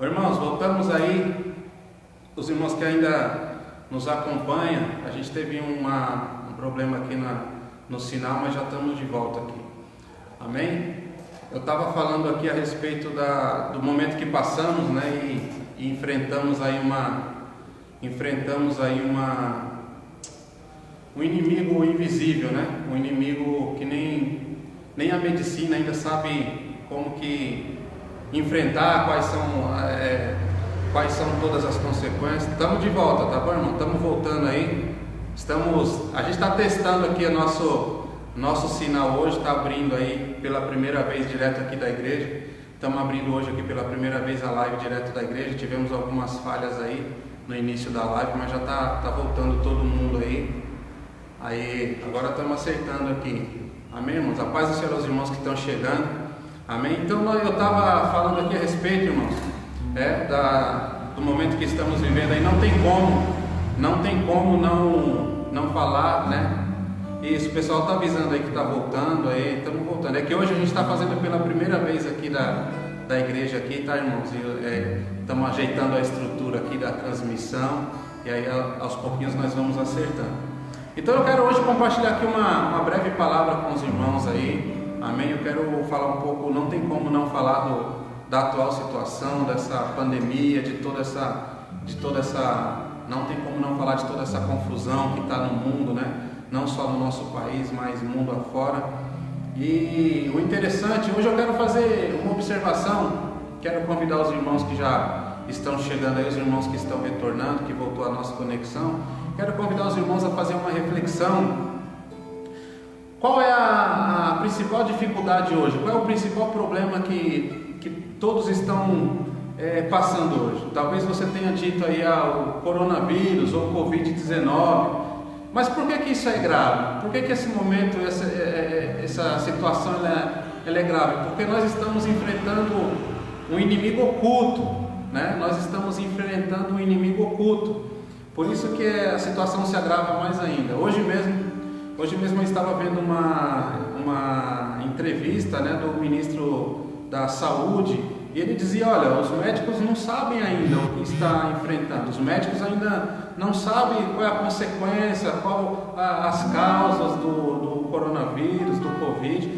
Irmãos, voltamos aí. Os irmãos que ainda nos acompanham, a gente teve um problema aqui no sinal, mas já estamos de volta aqui. Amém? Eu estava falando aqui a respeito do momento que passamos, né? E enfrentamos aí um inimigo invisível, né? Um inimigo que nem a medicina ainda sabe como que enfrentar, quais são todas as consequências. Estamos de volta, tá bom, irmão? Estamos voltando aí. A gente está testando aqui nosso sinal hoje, está abrindo aí pela primeira vez direto aqui da igreja. Estamos abrindo hoje aqui pela primeira vez a live direto da igreja. Tivemos algumas falhas aí no início da live, mas já tá voltando todo mundo aí. Aí, agora estamos acertando aqui. Amém, irmãos? A paz do Senhor aos irmãos que estão chegando. Amém? Então, eu estava falando aqui a respeito, irmãos, do momento que estamos vivendo aí. Não tem como não falar, né? Isso, o pessoal está avisando aí que está voltando aí, estamos voltando. É que hoje a gente está fazendo pela primeira vez aqui da igreja aqui, tá, irmãos? Estamos ajeitando a estrutura aqui da transmissão, e aí aos pouquinhos nós vamos acertando. Então eu quero hoje compartilhar aqui uma breve palavra com os irmãos aí, amém? Eu quero falar um pouco, não tem como não falar da atual situação, dessa pandemia, não tem como não falar de toda essa confusão que está no mundo, né? Não só no nosso país, mas mundo afora. E o interessante, hoje eu quero fazer uma observação, quero convidar os irmãos que já estão chegando aí, os irmãos que estão retornando, que voltou a nossa conexão, quero convidar os irmãos a fazer uma reflexão. Qual é a principal dificuldade hoje? Qual é o principal problema que todos estão passando hoje? Talvez você tenha dito aí o coronavírus ou o Covid-19. Mas por que isso é grave? Por que esse momento, essa situação ela é grave? Porque nós estamos enfrentando um inimigo oculto, né? Nós estamos enfrentando um inimigo oculto. Por isso que a situação se agrava mais ainda. Hoje mesmo eu estava vendo uma entrevista, né, do ministro da Saúde, e ele dizia: olha, os médicos não sabem ainda o que está enfrentando, os médicos ainda não sabem qual é a consequência, as causas do coronavírus, do Covid.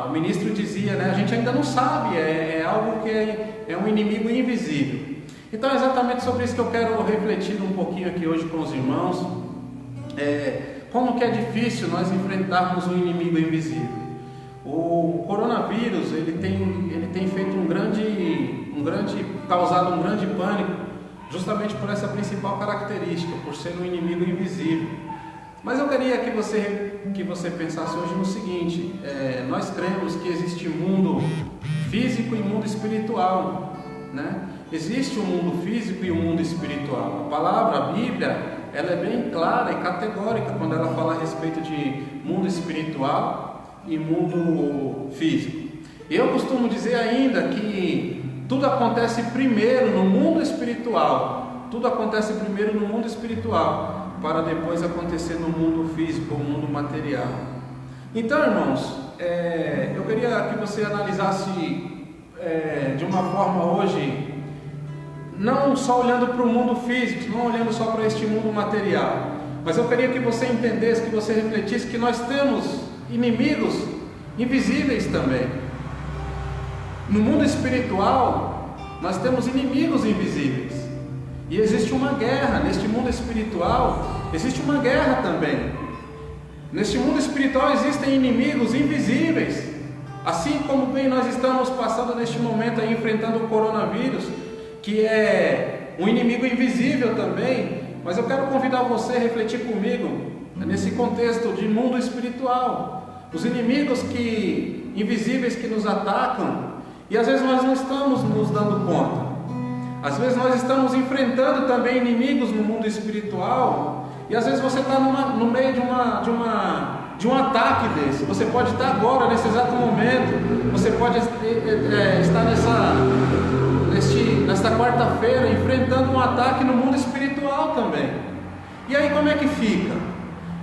O ministro dizia, né, a gente ainda não sabe, é algo que é um inimigo invisível. Então é exatamente sobre isso que eu quero refletir um pouquinho aqui hoje com os irmãos. Como que é difícil nós enfrentarmos um inimigo invisível. O coronavírus ele tem feito causado um grande pânico, justamente por essa principal característica, por ser um inimigo invisível. Mas eu queria que você pensasse hoje no seguinte: nós cremos que existe mundo físico e mundo espiritual, né? Existe o mundo físico e o mundo espiritual. A palavra, a Bíblia, ela é bem clara e categórica quando ela fala a respeito de mundo espiritual e mundo físico. E eu costumo dizer ainda que tudo acontece primeiro no mundo espiritual. Tudo acontece primeiro no mundo espiritual, para depois acontecer no mundo físico, o mundo material. Então, irmãos, eu queria que você analisasse de uma forma hoje, não só olhando para o mundo físico, não olhando só para este mundo material, mas eu queria que você entendesse, que você refletisse que nós temos inimigos invisíveis também. No mundo espiritual, nós temos inimigos invisíveis. E existe uma guerra, neste mundo espiritual, existe uma guerra também. Neste mundo espiritual existem inimigos invisíveis. Assim como bem nós estamos passando neste momento aí, enfrentando o coronavírus, que é um inimigo invisível também. Mas eu quero convidar você a refletir comigo nesse contexto de mundo espiritual. Os inimigos invisíveis que nos atacam, e às vezes nós não estamos nos dando conta. Às vezes nós estamos enfrentando também inimigos no mundo espiritual, e às vezes você está no meio de um ataque desse. Você pode estar agora, nesse exato momento, você pode estar nesta quarta-feira enfrentando um ataque no mundo espiritual também. E aí como é que fica?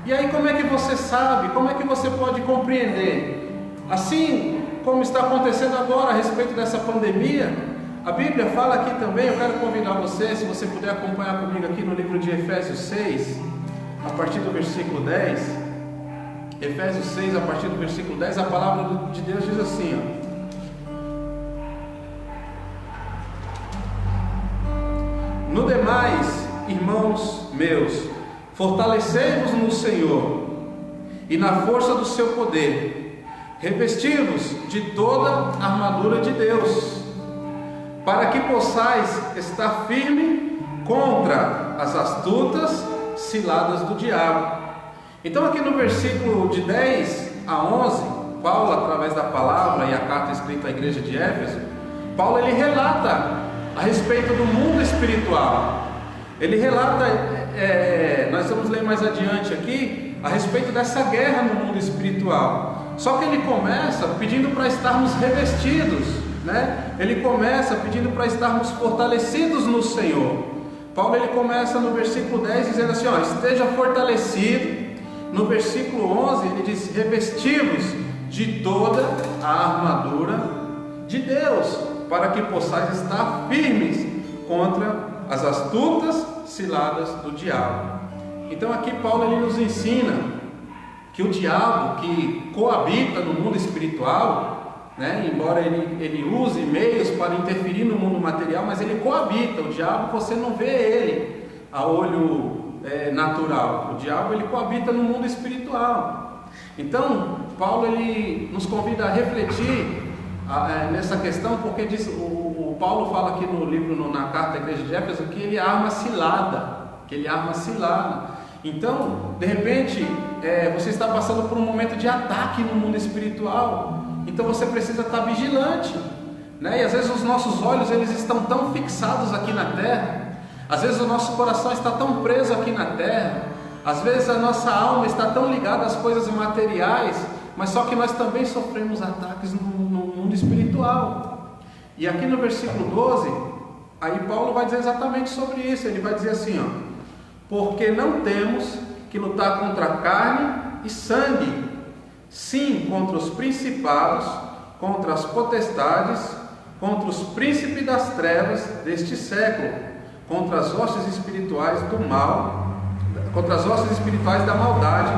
E aí como é que você sabe? Como é que você pode compreender? Assim como está acontecendo agora a respeito dessa pandemia, A Bíblia fala aqui também, eu quero convidar você, se você puder acompanhar comigo aqui no livro de Efésios 6, a partir do versículo 10. Efésios 6, a partir do versículo 10, a palavra de Deus diz assim, No demais, irmãos meus, fortalecei-vos no Senhor e na força do seu poder, revesti-vos de toda a armadura de Deus, para que possais estar firme contra as astutas ciladas do diabo. Então aqui no versículo de 10 a 11, Paulo, através da palavra e a carta escrita à igreja de Éfeso, Paulo ele relata a respeito do mundo espiritual. Ele relata, nós vamos ler mais adiante aqui, a respeito dessa guerra no mundo espiritual. Só que ele começa pedindo para estarmos revestidos, né? Ele começa pedindo para estarmos fortalecidos no Senhor. Paulo ele começa no versículo 10 dizendo assim, esteja fortalecido. No versículo 11 ele diz, revesti-vos de toda a armadura de Deus, para que possais estar firmes contra as astutas ciladas do diabo. Então aqui Paulo ele nos ensina que o diabo que coabita no mundo espiritual, né, embora ele use meios para interferir no mundo material, mas ele coabita. O diabo você não vê ele a olho natural. O diabo ele coabita no mundo espiritual. Então Paulo ele nos convida a refletir nessa questão, porque diz, o Paulo fala aqui no livro, na carta à igreja de Éfeso, que ele arma cilada, Então, de repente, você está passando por um momento de ataque no mundo espiritual, então você precisa estar vigilante, né? E às vezes os nossos olhos eles estão tão fixados aqui na terra, às vezes o nosso coração está tão preso aqui na terra, às vezes a nossa alma está tão ligada às coisas materiais, mas só que nós também sofremos ataques no mundo espiritual. E aqui no versículo 12, aí Paulo vai dizer exatamente sobre isso. Ele vai dizer assim, porque não temos que lutar contra carne e sangue, sim contra os principados, contra as potestades, contra os príncipes das trevas deste século, contra as hostes espirituais do mal, contra as hostes espirituais da maldade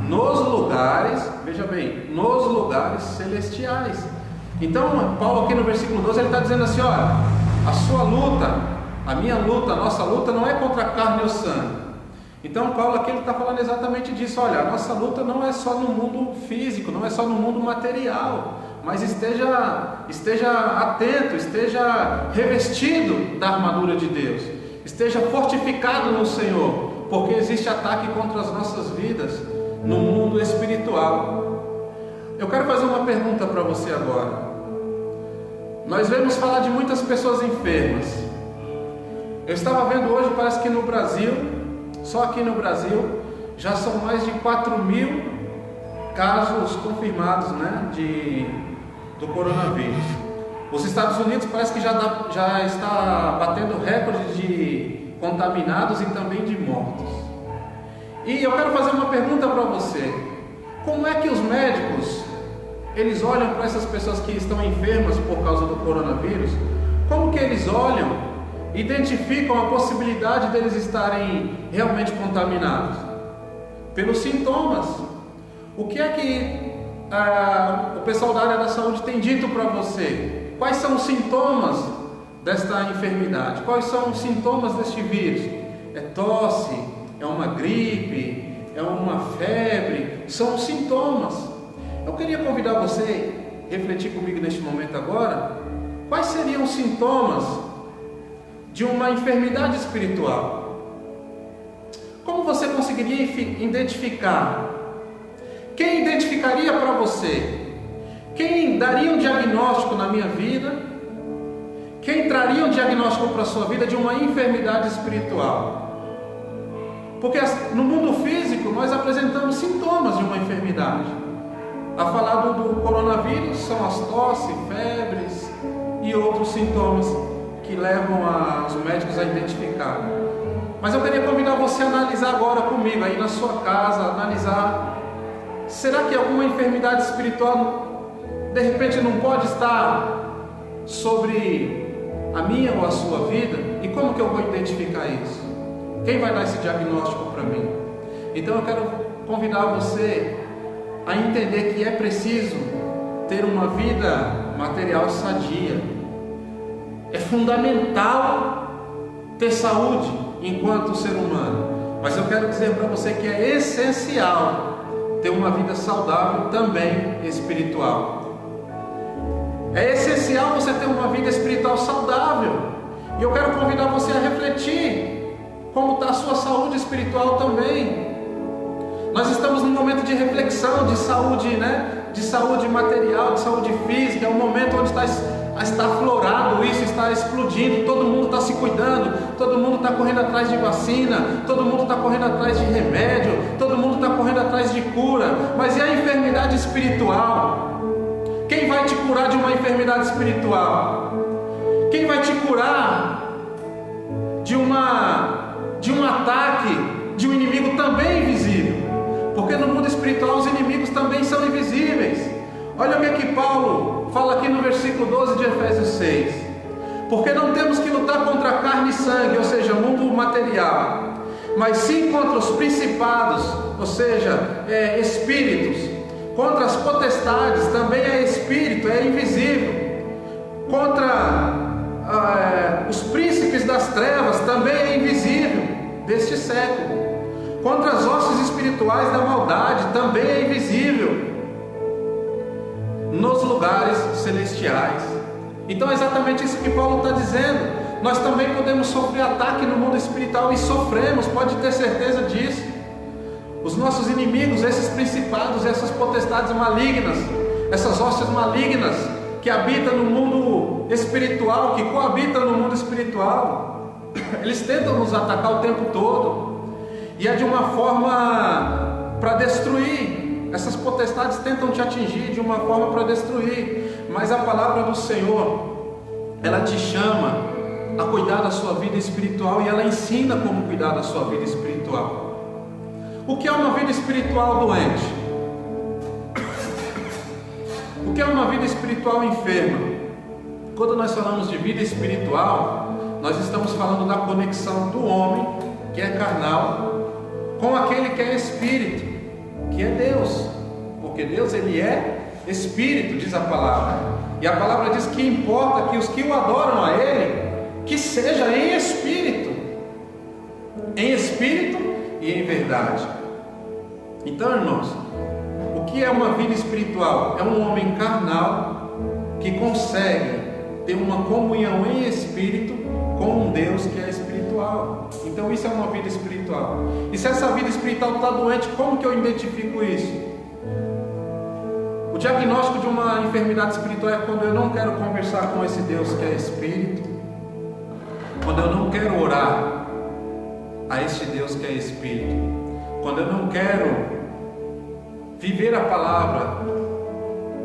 nos lugares, veja bem, nos lugares celestiais. Então Paulo aqui no versículo 12 ele está dizendo assim, olha, a sua luta, a minha luta, a nossa luta não é contra a carne ou sangue. Então Paulo aqui ele está falando exatamente disso, olha, a nossa luta não é só no mundo físico, não é só no mundo material, mas esteja atento, esteja revestido da armadura de Deus, esteja fortificado no Senhor, porque existe ataque contra as nossas vidas no mundo espiritual. Eu quero fazer uma pergunta para você agora. Nós vemos falar de muitas pessoas enfermas. Eu estava vendo hoje, parece que no Brasil, só aqui no Brasil, já são mais de 4.000 casos confirmados, né, do coronavírus. Os Estados Unidos parece que já está batendo recorde de contaminados e também de mortos. E eu quero fazer uma pergunta para você. Como é que os médicos, eles olham para essas pessoas que estão enfermas por causa do coronavírus? Como que eles olham, identificam a possibilidade deles estarem realmente contaminados? Pelos sintomas. O que é que o pessoal da área da saúde tem dito para você? Quais são os sintomas desta enfermidade? Quais são os sintomas deste vírus? É tosse? É uma gripe? É uma febre? São os sintomas. Eu queria convidar você a refletir comigo neste momento agora. Quais seriam os sintomas de uma enfermidade espiritual? Como você conseguiria identificar? Quem identificaria para você? Quem daria um diagnóstico na minha vida? Quem traria um diagnóstico para a sua vida de uma enfermidade espiritual? Porque no mundo físico nós apresentamos sintomas de uma enfermidade. A falar do coronavírus são as tosse, febres e outros sintomas que levam os médicos a identificar. Mas eu queria convidar você a analisar agora comigo, aí na sua casa, analisar. Será que alguma enfermidade espiritual de repente não pode estar sobre a minha ou a sua vida? E como que eu vou identificar isso? Quem vai dar esse diagnóstico para mim? Então eu quero convidar você a entender que é preciso ter uma vida material sadia. É fundamental ter saúde enquanto ser humano, mas eu quero dizer para você que é essencial ter uma vida saudável também espiritual. É essencial você ter uma vida espiritual saudável, e eu quero convidar você a refletir como está a sua saúde espiritual também. Nós estamos num momento de reflexão, de saúde, de saúde material, de saúde física. É um momento onde está aflorado isso, está explodindo. Todo mundo está se cuidando, todo mundo está correndo atrás de vacina, todo mundo está correndo atrás de remédio, todo mundo está correndo atrás de cura. Mas e a enfermidade espiritual? Quem vai te curar de uma enfermidade espiritual? Quem vai te curar de um ataque de um inimigo também invisível? Porque no mundo espiritual os inimigos também são invisíveis. Olha o que Paulo fala aqui no versículo 12 de Efésios 6. Porque não temos que lutar contra carne e sangue, ou seja, mundo material, mas sim contra os principados, ou seja, espíritos, contra as potestades, também é espírito, é invisível, contra os príncipes das trevas, também é invisível, deste século, contra as hostes espirituais da maldade, também é invisível nos lugares celestiais. Então é exatamente isso que Paulo está dizendo. Nós também podemos sofrer ataque no mundo espiritual, e sofremos, pode ter certeza disso. Os nossos inimigos, esses principados, essas potestades malignas, essas hostes malignas que habitam no mundo espiritual, que coabitam no mundo espiritual, eles tentam nos atacar o tempo todo, e é de uma forma para destruir. Essas potestades tentam te atingir de uma forma para destruir, mas a palavra do Senhor, ela te chama a cuidar da sua vida espiritual, e ela ensina como cuidar da sua vida espiritual. O que é uma vida espiritual doente? O que é uma vida espiritual enferma? Quando nós falamos de vida espiritual, nós estamos falando da conexão do homem, que é carnal, com aquele que é espírito, que é Deus. Porque Deus, ele é espírito, diz a palavra. E a palavra diz que importa que os que o adoram a ele, que seja em espírito e em verdade. Então, irmãos, o que é uma vida espiritual? É um homem carnal que consegue ter uma comunhão em espírito com um Deus que é espiritual. Então isso é uma vida espiritual. E se essa vida espiritual está doente, como que eu identifico isso? O diagnóstico de uma enfermidade espiritual é quando eu não quero conversar com esse Deus que é espírito, quando eu não quero orar a este Deus que é espírito, quando eu não quero viver a palavra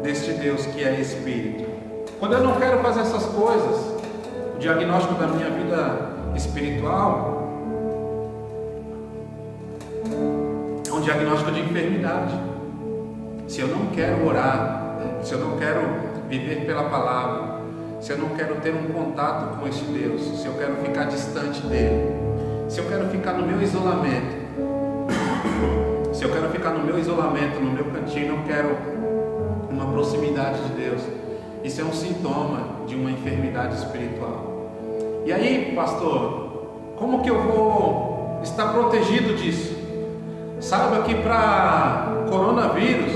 deste Deus que é espírito, quando eu não quero fazer essas coisas. O diagnóstico da minha vida espiritual é um diagnóstico de enfermidade. Se eu não quero orar, se eu não quero viver pela palavra, se eu não quero ter um contato com este Deus, se eu quero ficar distante dele, se eu quero ficar no meu isolamento, se eu quero ficar no meu isolamento, no meu cantinho, não quero uma proximidade de Deus, isso é um sintoma de uma enfermidade espiritual. E aí, pastor, como que eu vou estar protegido disso? Saiba que para coronavírus,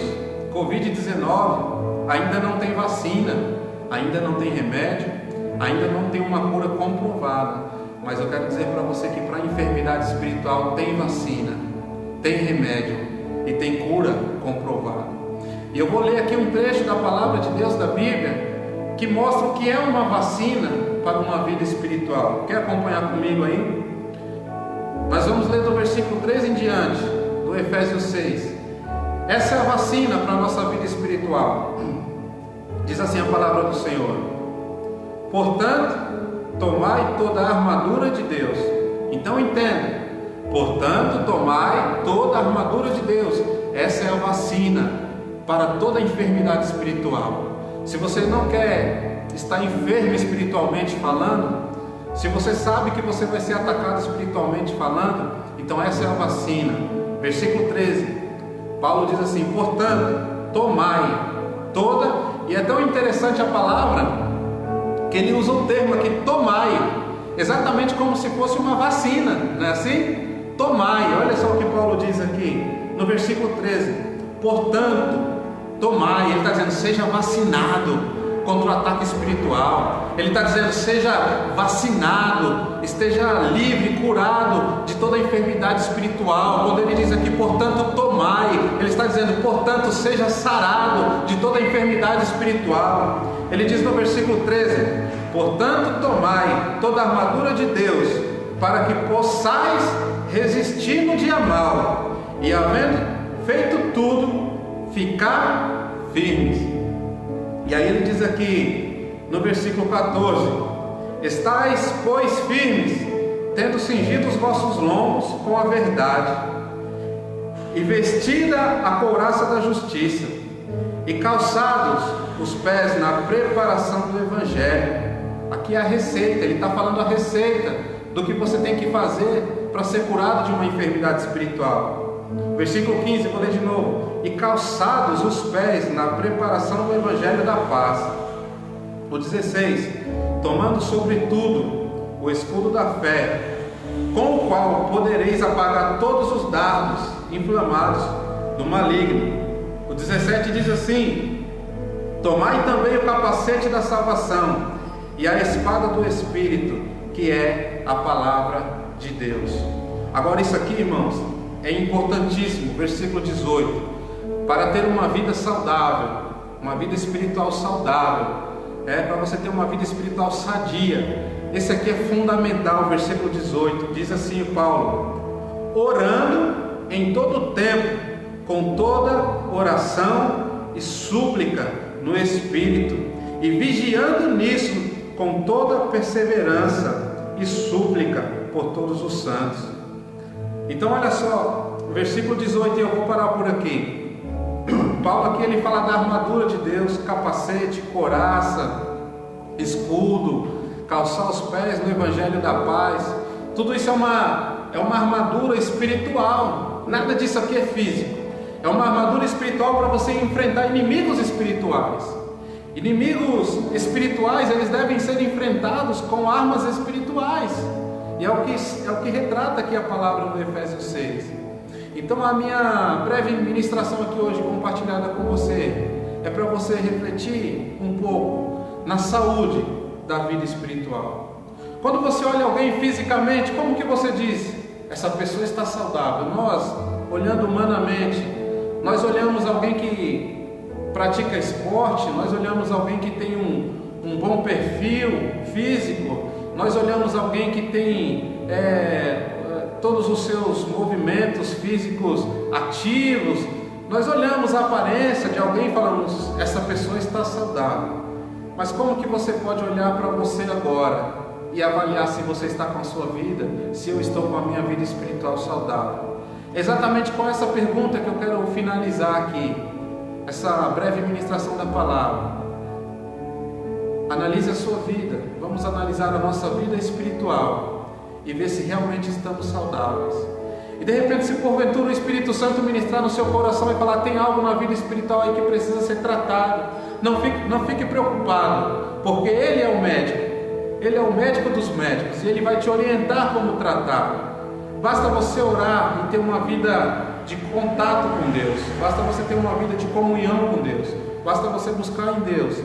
Covid-19, ainda não tem vacina, ainda não tem remédio, ainda não tem uma cura comprovada. Mas eu quero dizer para você que para enfermidade espiritual tem vacina, tem remédio e tem cura comprovada. E eu vou ler aqui um trecho da palavra de Deus da Bíblia que mostra o que é uma vacina para uma vida espiritual. Quer acompanhar comigo aí? Nós vamos ler do versículo 3 em diante, do Efésios 6. Essa é a vacina para a nossa vida espiritual. Diz assim a palavra do Senhor: portanto, tomai toda a armadura de Deus. Então entenda, portanto, tomai toda a armadura de Deus. Essa é a vacina para toda enfermidade espiritual. Se você não quer está enfermo espiritualmente falando, se você sabe que você vai ser atacado espiritualmente falando, então essa é a vacina. Versículo 13, Paulo diz assim: portanto, tomai toda, e é tão interessante a palavra, que ele usa o termo aqui, tomai, exatamente como se fosse uma vacina, não é assim? Tomai, olha só o que Paulo diz aqui, no versículo 13, portanto, tomai, ele está dizendo, seja vacinado contra o ataque espiritual. Ele está dizendo, seja vacinado, esteja livre, curado de toda enfermidade espiritual. Quando ele diz aqui, portanto, tomai, ele está dizendo, portanto, seja sarado de toda enfermidade espiritual. Ele diz no versículo 13, portanto, tomai toda a armadura de Deus, para que possais resistir no dia mau, e havendo feito tudo, ficar firmes. E aí ele diz aqui no versículo 14: estais, pois, firmes, tendo cingido os vossos lombos com a verdade, e vestida a couraça da justiça, e calçados os pés na preparação do Evangelho. Aqui é a receita, ele está falando a receita do que você tem que fazer para ser curado de uma enfermidade espiritual. Versículo 15, vou ler de novo: e calçados os pés na preparação do Evangelho da paz. O 16, tomando sobretudo o escudo da fé, com o qual podereis apagar todos os dardos inflamados do maligno. O 17 diz assim: tomai também o capacete da salvação e a espada do Espírito, que é a palavra de Deus. Agora isso aqui, irmãos, é importantíssimo. Versículo 18: para ter uma vida saudável, uma vida espiritual saudável, para você ter uma vida espiritual sadia, esse aqui é fundamental. Versículo 18 diz assim o Paulo: orando em todo tempo, com toda oração e súplica no Espírito, e vigiando nisso com toda perseverança e súplica por todos os santos. Então olha só, versículo 18, e eu vou parar por aqui. Paulo aqui ele fala da armadura de Deus, capacete, couraça, escudo, calçar os pés no Evangelho da paz. Tudo isso é uma armadura espiritual. Nada disso aqui é físico. É uma armadura espiritual para você enfrentar inimigos espirituais. Inimigos espirituais, eles devem ser enfrentados com armas espirituais. E é o que retrata aqui a palavra no Efésios 6. Então a minha breve ministração aqui hoje compartilhada com você é para você refletir um pouco na saúde da vida espiritual. Quando você olha alguém fisicamente, como que você diz? Essa pessoa está saudável. Nós, olhando humanamente, nós olhamos alguém que pratica esporte, nós olhamos alguém que tem um bom perfil físico, nós olhamos alguém que tem todos os seus movimentos físicos ativos, nós olhamos a aparência de alguém e falamos, essa pessoa está saudável. Mas como que você pode olhar para você agora e avaliar se você está com a sua vida, se eu estou com a minha vida espiritual saudável? Exatamente com essa pergunta que eu quero finalizar aqui, essa breve ministração da palavra. Analise a sua vida, vamos analisar a nossa vida espiritual e ver se realmente estamos saudáveis. E de repente, se porventura o Espírito Santo ministrar no seu coração e falar, tem algo na vida espiritual aí que precisa ser tratado, não fique preocupado, porque Ele é o médico, Ele é o médico dos médicos, e Ele vai te orientar como tratar. Basta você orar e ter uma vida de contato com Deus, basta você ter uma vida de comunhão com Deus, basta você buscar em Deus,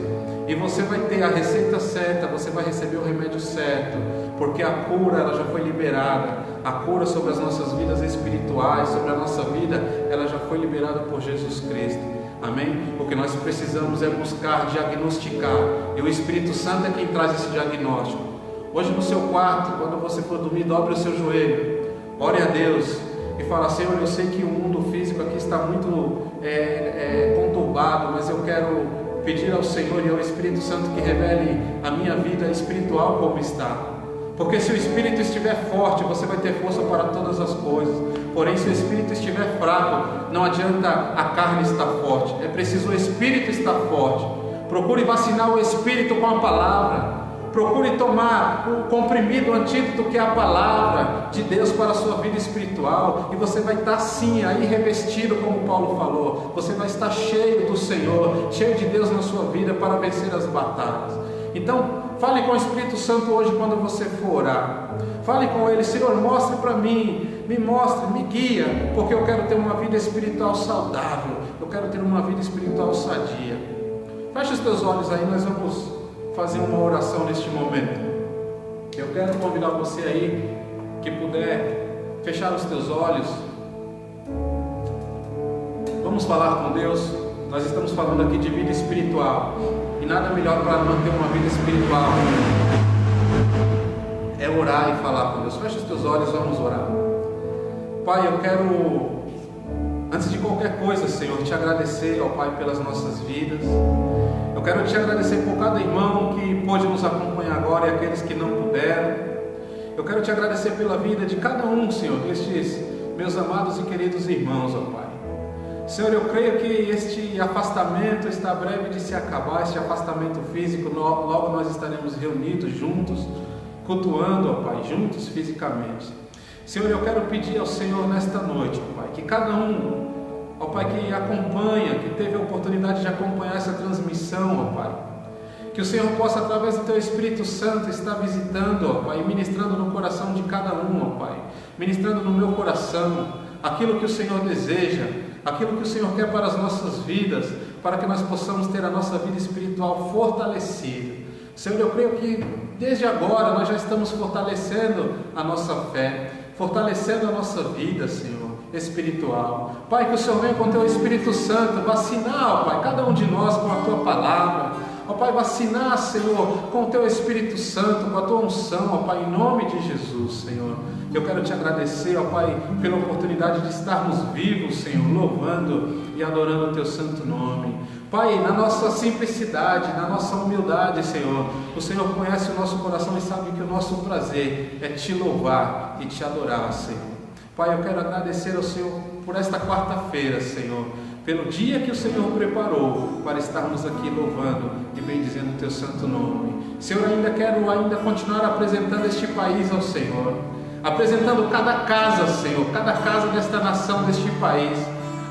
e você vai ter a receita certa, você vai receber o remédio certo, porque a cura ela já foi liberada, a cura sobre as nossas vidas espirituais, sobre a nossa vida, ela já foi liberada por Jesus Cristo. Amém? O que nós precisamos é buscar diagnosticar, e o Espírito Santo é quem traz esse diagnóstico. Hoje no seu quarto, quando você for dormir, dobre o seu joelho, ore a Deus e fala, Senhor, eu sei que o mundo físico aqui está muito conturbado, mas eu quero pedir ao Senhor e ao Espírito Santo que revele a minha vida espiritual como está. Porque se o Espírito estiver forte, você vai ter força para todas as coisas. Porém, se o Espírito estiver fraco, não adianta a carne estar forte. É preciso o Espírito estar forte, Procure vacinar o espírito com a palavra. Procure tomar o comprimido, o antídoto que é a palavra de Deus para a sua vida espiritual, e você vai estar sim aí revestido, como Paulo falou. Você vai estar cheio do Senhor, cheio de Deus na sua vida para vencer as batalhas. Então, fale com o Espírito Santo hoje quando você for orar. Fale com Ele: Senhor, mostre para mim, me mostre, me guia, porque eu quero ter uma vida espiritual saudável, eu quero ter uma vida espiritual sadia. Feche os teus olhos aí, nós vamos fazer uma oração neste momento. Eu quero convidar você aí, que puder fechar os teus olhos. Vamos falar com Deus. Nós estamos falando aqui de vida espiritual, e nada melhor para manter uma vida espiritual é orar e falar com Deus. Feche os teus olhos, vamos orar. Pai, eu quero, antes de qualquer coisa, Senhor, te agradecer, ó Pai, pelas nossas vidas. Eu quero te agradecer por cada irmão que pôde nos acompanhar agora e aqueles que não puderam. Eu quero te agradecer pela vida de cada um, Senhor, destes meus amados e queridos irmãos, ó Pai. Senhor, eu creio que este afastamento está breve de se acabar, este afastamento físico. Logo nós estaremos reunidos juntos, cultuando, ó Pai, juntos fisicamente. Senhor, eu quero pedir ao Senhor nesta noite, ó Pai, que cada um, ó Pai, que acompanha, que teve a oportunidade de acompanhar essa transmissão, ó Pai, que o Senhor possa, através do Teu Espírito Santo, estar visitando, ó Pai, ministrando no coração de cada um, ó Pai, ministrando no meu coração aquilo que o Senhor deseja, aquilo que o Senhor quer para as nossas vidas, para que nós possamos ter a nossa vida espiritual fortalecida. Senhor, eu creio que desde agora nós já estamos fortalecendo a nossa fé, fortalecendo a nossa vida, Senhor, espiritual. Pai, que o Senhor venha com o Teu Espírito Santo vacinar, ó Pai, cada um de nós com a Tua palavra. Ó Pai, vacinar, Senhor, com o Teu Espírito Santo, com a Tua unção, ó Pai, em nome de Jesus, Senhor. Eu quero te agradecer, ó Pai, pela oportunidade de estarmos vivos, Senhor, louvando e adorando o Teu santo nome. Pai, na nossa simplicidade, na nossa humildade, Senhor, o Senhor conhece o nosso coração e sabe que o nosso prazer é Te louvar e Te adorar, Senhor. Pai, eu quero agradecer ao Senhor por esta quarta-feira, Senhor, pelo dia que o Senhor preparou para estarmos aqui louvando e bendizendo o Teu santo nome. Senhor, quero continuar apresentando este país ao Senhor, apresentando cada casa, Senhor, cada casa desta nação, deste país.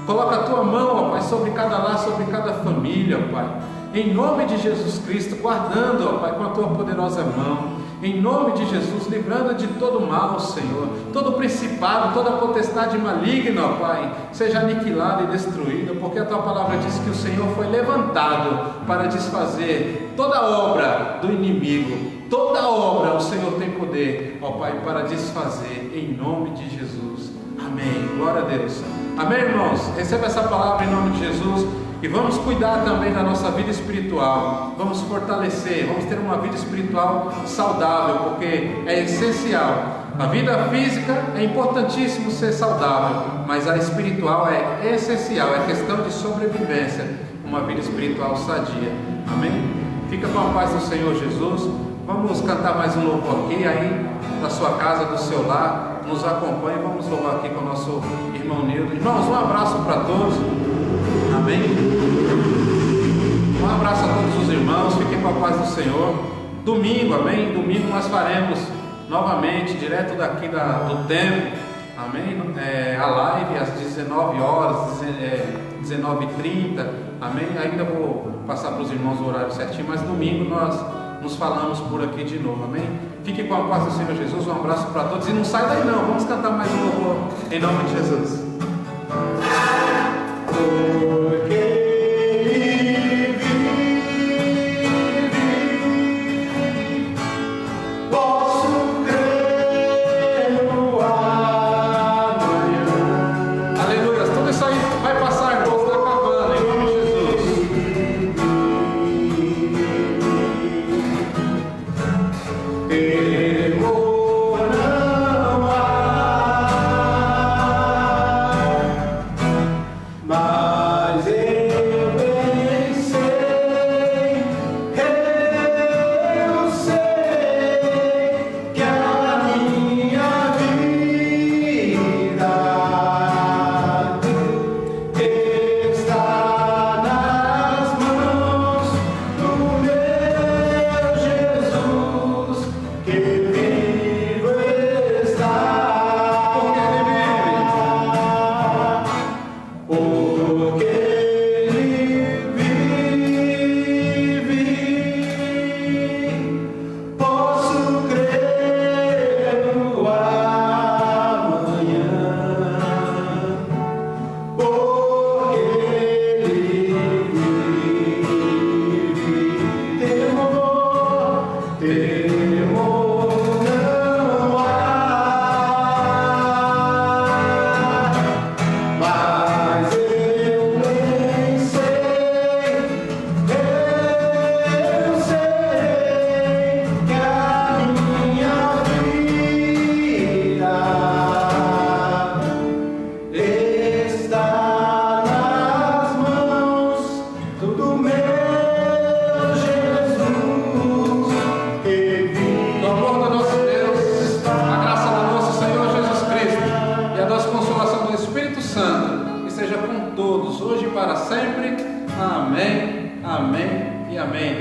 Coloca a Tua mão, ó Pai, sobre cada lar, sobre cada família, ó Pai, em nome de Jesus Cristo, guardando, ó Pai, com a Tua poderosa mão, em nome de Jesus, livrando de todo mal, Senhor, todo principado, toda potestade maligna, ó Pai, seja aniquilada e destruída, porque a Tua palavra diz que o Senhor foi levantado para desfazer toda obra do inimigo. Toda obra o Senhor tem poder, ó Pai, para desfazer, em nome de Jesus. Amém. Glória a Deus. Amém, irmãos? Receba essa palavra em nome de Jesus. E vamos cuidar também da nossa vida espiritual. Vamos fortalecer, vamos ter uma vida espiritual saudável, porque é essencial. A vida física é importantíssimo ser saudável, mas a espiritual é essencial, é questão de sobrevivência. Uma vida espiritual sadia. Amém? Fica com a paz do Senhor Jesus. Vamos cantar mais um louvor aqui, aí da sua casa, do seu lar. Nos acompanhe, vamos louvar aqui com o nosso irmão Nildo. Irmãos, um abraço para todos. Amém? Um abraço a todos os irmãos, fiquem com a paz do Senhor. Domingo, amém? Domingo nós faremos novamente, direto daqui do templo, amém? A live às 19 horas, 19h30, amém? Ainda vou passar para os irmãos o horário certinho, mas domingo nós nos falamos por aqui de novo, amém? Fique com a paz do Senhor Jesus, um abraço para todos e não sai daí não, vamos cantar mais um louvor em nome de Jesus. Temor não há.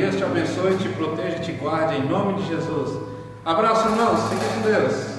Deus te abençoe, te proteja, te guarde, em nome de Jesus. Abraço, irmãos. Fique com Deus.